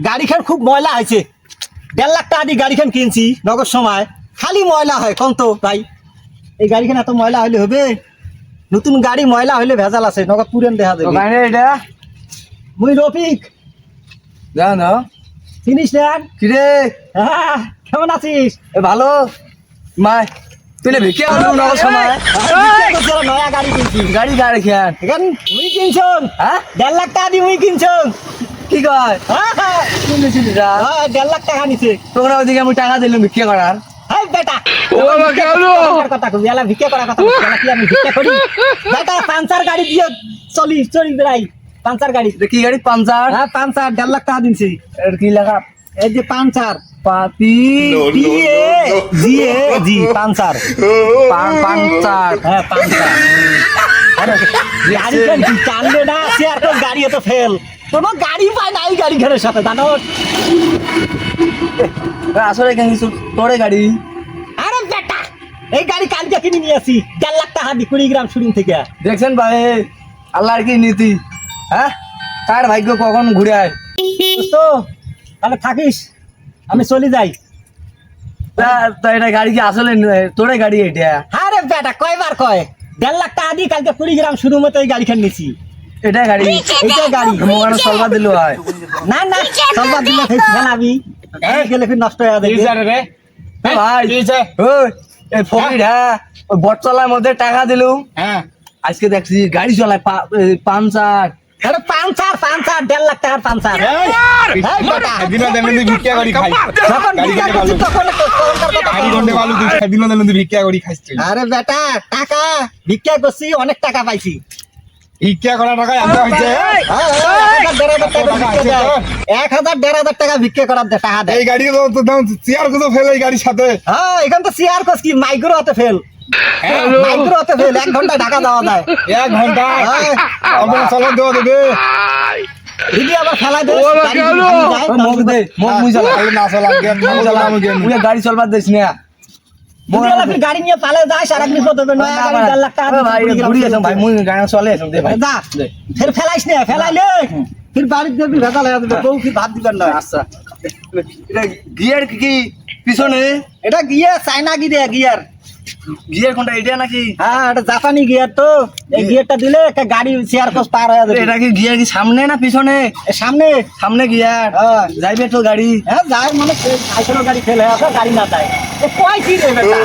গাড়িখান খুব ময়লা হয়েছে। 1.5 লাখ টাকা দিয়ে গাড়িখান কিনছি নগদ সময়, খালি ময়লা হয় কোন তো ভাই। এই গাড়িখান এত ময়লা হইলে হবে? নতুন গাড়ি ময়লা হইলে ভেজাল আছে, নগদ পুরেন দেখা যাবে। এটা মুই রফিক, যা না চিনিস না? কিরে কেমন আছিস? ভালো মাই তুই ভিকে নগদ সময় নয়া গাড়ি কিনছি। গাড়ি গাড়ি খেয়ান এখন মুই কিনছন, হ্যাঁ 1.5 লাখ টাকা দিয়ে মুই কিনছন। কি কয় শুনেছিলি 1.5 লাখ টাকা নিছে। তোমরা ওইদিকে আমি টাকা দিলাম ভিক্ষে করার হাই বেটা, কথা কবি এলা ভিক্ষা করার কথা বলছি, এলা কি আমি ভিক্ষা করি? বেটা পাঞ্চার গাড়ি দিয়ে চলি বেড়াই, পাঞ্চার গাড়ি। এটা কি গাড়ি পাঞ্চার হ্যাঁ পাঞ্চার 1.5 লাখ টাকা দিনছি। এটা কি লেখা এই যে পাঞ্চার, পাতি জি পাঞ্চার, পাঞ্চার হ্যাঁ পাঞ্চার। গাড়ি কেন টানবে না, চেয়ার তো গাড়ি তো ফেল, কোনো গাড়ি পায় না এই গাড়ি ঘরের সাথে জানো। আসলে কেন তোরে গাড়ি আরে বেটা, এই গাড়ি কালকে কিনে নিয়ে আসি 1.5 লাখ টাকা দিয়ে কুড়িগ্রাম শুটিং থেকে। দেখছেন ভাই আল্লাহর কি নীতি, হ্যাঁ কার ভাগ্য কখন ঘুরে আয়। তো তাহলে থাকিস, আমি চলে যাই। তা এটা গাড়ি কি আসলে তোরে গাড়ি এটা? আরে বেটা কয়বার কয়, 1.5 লাখ টাকা দিয়ে কালকে কুড়িগ্রাম শুরু মতো এই গাড়িখান নিছি। এটা গাড়ি এইটা গাড়ি মোবাইল চলবা দিল হয় না না চলবার দিলে খেলাবি গেলে ফির নষ্ট হয়ে যাবে। ভাই ওই এই ফকির হ্যাঁ ওই বটতলার মধ্যে টাকা দিলুম, হ্যাঁ আজকে দেখছি গাড়ি চলায় পাঞ্চার। আরে পাঞ্চার 1.5 লাখ টাকার পাঞ্চার। যখন ভিক্ষা করছি তখন আরে বেটা টাকা ভিক্ষা করছি, অনেক টাকা পাইছি। ভিক্ষা করা টাকায় আনতে হয়েছে। 1,000-1,500 টাকা ভিক্ষা করার টাকা দেয়। এই গাড়ি তো দাম চেয়ার কত ফেলে এই গাড়ির সাথে। হ্যাঁ এখান তো চেয়ার কস কি মাইক্রো হতে ফেল, মাইক্রো হতে ফেল 1 ঘন্টায় ঢাকা দেওয়া যায়। 1 ঘন্টা আমরা চালান দেওয়া দেবে। দিদি আবার খেলা দে মুখ দে মুখ মুই জ্বালা তাহলে না চালান গেম না চালান গেম। মুই গাড়ি চলবার দিস না গাড়ি নিয়ে পালে যাস আর একদিন কত হবে, নয়া গাড়ি 1.5 লাখ টাকা ভাই ঘুরি আছো ভাই মুই গাড়ি চলে আছো দে ভাই যা ফের ফেলাইস না, ফেলাইলে ফির বাড়িতে দেবি ভেজাল হয়ে যাবে, বউ কি ভাত দিবেন না। আচ্ছা এটা গিয়ার কি পিছনে? এটা গিয়ার চাইনা গিয়ার। গিয়ার কোনটা এটা নাকি? হ্যাঁ এটা জাপানি গিয়ার। তো এই গিয়ারটা দিলে একটা গাড়ি চেয়ার কোস পার হয়ে যাবে। এটা কি গিয়ার কি সামনে না পিছনে? সামনে সামনে গিয়ার হ্যাঁ যাইবে তো গাড়ি। হ্যাঁ যায় মানে সাইকেল গাড়ি ফেলে আছে, গাড়ি না যায়। কয় কি রে বেটা